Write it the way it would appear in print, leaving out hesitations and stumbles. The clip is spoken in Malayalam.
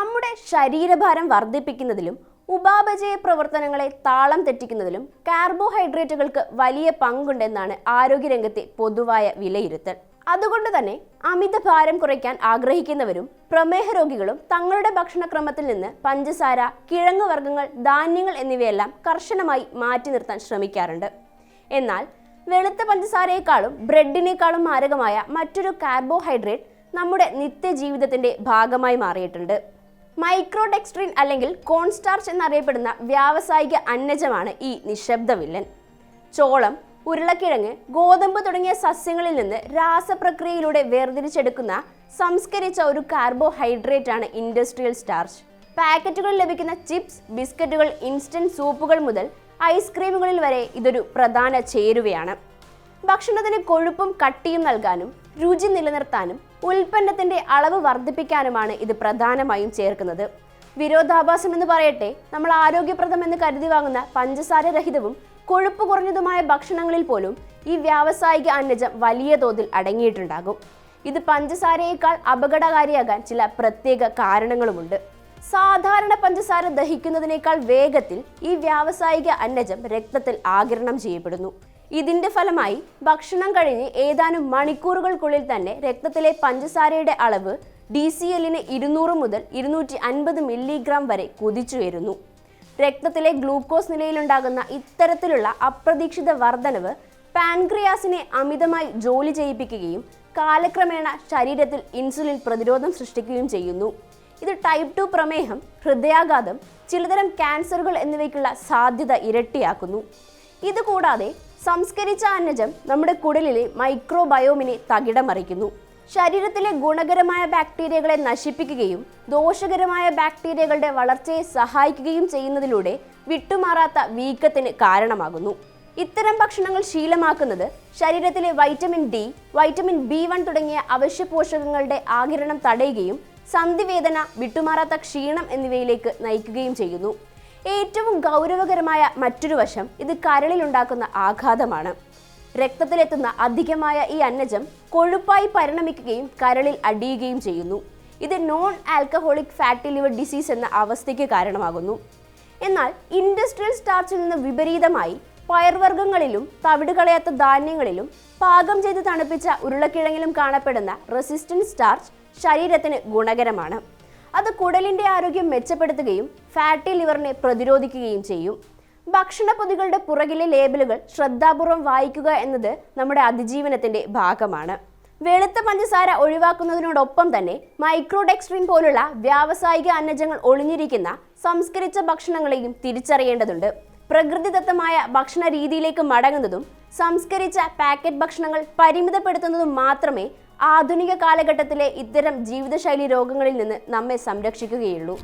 നമ്മുടെ ശരീരഭാരം വർദ്ധിപ്പിക്കുന്നതിലും ഉപാപചയ പ്രവർത്തനങ്ങളെ താളം തെറ്റിക്കുന്നതിലും കാർബോഹൈഡ്രേറ്റുകൾക്ക് വലിയ പങ്കുണ്ടെന്നാണ് ആരോഗ്യരംഗത്തെ പൊതുവായ വിലയിരുത്തൽ. അതുകൊണ്ട് തന്നെ അമിതഭാരം കുറയ്ക്കാൻ ആഗ്രഹിക്കുന്നവരും പ്രമേഹ രോഗികളും തങ്ങളുടെ ഭക്ഷണക്രമത്തിൽ നിന്ന് പഞ്ചസാര, കിഴങ്ങുവർഗ്ഗങ്ങൾ, ധാന്യങ്ങൾ എന്നിവയെല്ലാം കർശനമായി മാറ്റി നിർത്താൻ ശ്രമിക്കാറുണ്ട്. എന്നാൽ വെളുത്ത പഞ്ചസാരയെക്കാളും ബ്രെഡിനേക്കാളും മാരകമായ മറ്റൊരു കാർബോഹൈഡ്രേറ്റ് നമ്മുടെ നിത്യജീവിതത്തിന്റെ ഭാഗമായി മാറിയിട്ടുണ്ട്. മൈക്രോഡെക്സ്ട്രിൻ അല്ലെങ്കിൽ കോൺസ്റ്റാർച്ച് എന്നറിയപ്പെടുന്ന വ്യാവസായിക അന്നജമാണ് ഈ നിശബ്ദ വില്ലൻ. ചോളം, ഉരുളക്കിഴങ്ങ്, ഗോതമ്പ് തുടങ്ങിയ സസ്യങ്ങളിൽ നിന്ന് രാസപ്രക്രിയയിലൂടെ വേർതിരിച്ചെടുക്കുന്ന സംസ്കരിച്ച ഒരു കാർബോഹൈഡ്രേറ്റ് ആണ് ഇൻഡസ്ട്രിയൽ സ്റ്റാർച്ച്. പാക്കറ്റുകളിൽ ലഭിക്കുന്ന ചിപ്സ്, ബിസ്ക്കറ്റുകൾ, ഇൻസ്റ്റന്റ് സൂപ്പുകൾ മുതൽ ഐസ്ക്രീമുകളിൽ വരെ ഇതൊരു പ്രധാന ചേരുവയാണ്. ഭക്ഷണത്തിന് കൊഴുപ്പും കട്ടിയും നൽകാനും രുചി നിലനിർത്താനും ഉൽപ്പന്നത്തിന്റെ അളവ് വർദ്ധിപ്പിക്കാനുമാണ് ഇത് പ്രധാനമായും ചേർക്കുന്നത്. വിരോധാഭാസം എന്ന് പറയട്ടെ, നമ്മൾ ആരോഗ്യപ്രദം എന്ന് കരുതി വാങ്ങുന്ന പഞ്ചസാര രഹിതവും കൊഴുപ്പ് കുറഞ്ഞതുമായ ഭക്ഷണങ്ങളിൽ പോലും ഈ വ്യാവസായിക അന്നജം വലിയ തോതിൽ അടങ്ങിയിട്ടുണ്ടാകും. ഇത് പഞ്ചസാരയേക്കാൾ അപകടകാരിയാകാൻ ചില പ്രത്യേക കാരണങ്ങളുമുണ്ട്. സാധാരണ പഞ്ചസാര ദഹിക്കുന്നതിനേക്കാൾ വേഗത്തിൽ ഈ വ്യാവസായിക അന്നജം രക്തത്തിൽ ആഗിരണം ചെയ്യപ്പെടുന്നു. ഇതിന്റെ ഫലമായി ഭക്ഷണം കഴിഞ്ഞ് ഏതാനും മണിക്കൂറുകൾക്കുള്ളിൽ തന്നെ രക്തത്തിലെ പഞ്ചസാരയുടെ അളവ് DCLന് 200 മുതൽ 250 മില്ലിഗ്രാം വരെ കുതിച്ചുയരുന്നു. രക്തത്തിലെ ഗ്ലൂക്കോസ് നിലയിലുണ്ടാകുന്ന ഇത്തരത്തിലുള്ള അപ്രതീക്ഷിത വർധനവ് പാൻക്രിയാസിനെ അമിതമായി ജോലി ചെയ്യിപ്പിക്കുകയും കാലക്രമേണ ശരീരത്തിൽ ഇൻസുലിൻ പ്രതിരോധം സൃഷ്ടിക്കുകയും ചെയ്യുന്നു. ഇത് ടൈപ്പ് 2 പ്രമേഹം, ഹൃദയാഘാതം, ചിലതരം ക്യാൻസറുകൾ എന്നിവയ്ക്കുള്ള സാധ്യത ഇരട്ടിയാക്കുന്നു. ഇതുകൂടാതെ സംസ്കരിച്ച അന്നജം നമ്മുടെ കുടലിലെ മൈക്രോബയോമിനെ തകിടം മറിക്കുന്നു. ശരീരത്തിലെ ഗുണകരമായ ബാക്ടീരിയകളെ നശിപ്പിക്കുകയും ദോഷകരമായ ബാക്ടീരിയകളുടെ വളർച്ചയെ സഹായിക്കുകയും ചെയ്യുന്നതിലൂടെ വിട്ടുമാറാത്ത വീക്കത്തിന് കാരണമാകുന്നു. ഇത്തരം ഭക്ഷണങ്ങൾ ശീലമാക്കുന്നത് ശരീരത്തിലെ വൈറ്റമിൻ D, വൈറ്റമിൻ B1 തുടങ്ങിയ അവശ്യ പോഷകങ്ങളുടെ ആഗിരണം തടയുകയും സന്ധിവേദന, വിട്ടുമാറാത്ത ക്ഷീണം എന്നിവയിലേക്ക് നയിക്കുകയും ചെയ്യുന്നു. ഏറ്റവും ഗൗരവകരമായ മറ്റൊരു വശം ഇത് കരളിലുണ്ടാക്കുന്ന ആഘാതമാണ്. രക്തത്തിലെത്തുന്ന അധികമായ ഈ അന്നജം കൊഴുപ്പായി പരിണമിക്കുകയും കരളിൽ അടിയുകയും ചെയ്യുന്നു. ഇത് non alcoholic fatty liver disease എന്ന അവസ്ഥയ്ക്ക് കാരണമാകുന്നു. എന്നാൽ ഇൻഡസ്ട്രിയൽ സ്റ്റാർച്ചിൽ നിന്ന് വിപരീതമായി പയർവർഗ്ഗങ്ങളിലും തവിട് കളയാത്ത ധാന്യങ്ങളിലും പാകം ചെയ്ത് തണുപ്പിച്ച ഉരുളക്കിഴങ്ങിലും കാണപ്പെടുന്ന റെസിസ്റ്റന്റ് സ്റ്റാർച്ച് ശരീരത്തിന് ഗുണകരമാണ്. അത് കുടലിന്റെ ആരോഗ്യം മെച്ചപ്പെടുത്തുകയും ഫാറ്റി ലിവറിനെ പ്രതിരോധിക്കുകയും ചെയ്യും. ഭക്ഷണപ്പൊതികളുടെ പുറകിലെ ലേബലുകൾ ശ്രദ്ധാപൂർവം വായിക്കുക എന്നത് നമ്മുടെ അതിജീവനത്തിന്റെ ഭാഗമാണ്. വെളുത്ത പഞ്ചസാര ഒഴിവാക്കുന്നതിനോടൊപ്പം തന്നെ മൈക്രോഡെക്സ്ട്രിൻ പോലുള്ള വ്യാവസായിക അന്നജങ്ങൾ ഒളിഞ്ഞിരിക്കുന്ന സംസ്കരിച്ച ഭക്ഷണങ്ങളെയും തിരിച്ചറിയേണ്ടതുണ്ട്. പ്രകൃതിദത്തമായ ഭക്ഷണ രീതിയിലേക്ക് മടങ്ങുന്നതും സംസ്കരിച്ച പാക്കറ്റ് ഭക്ഷണങ്ങൾ പരിമിതപ്പെടുത്തുന്നതും മാത്രമേ ആധുനിക കാലഘട്ടത്തിലെ ഇത്തരം ജീവിതശൈലി രോഗങ്ങളിൽ നിന്ന് നമ്മെ സംരക്ഷിക്കുകയുള്ളൂ.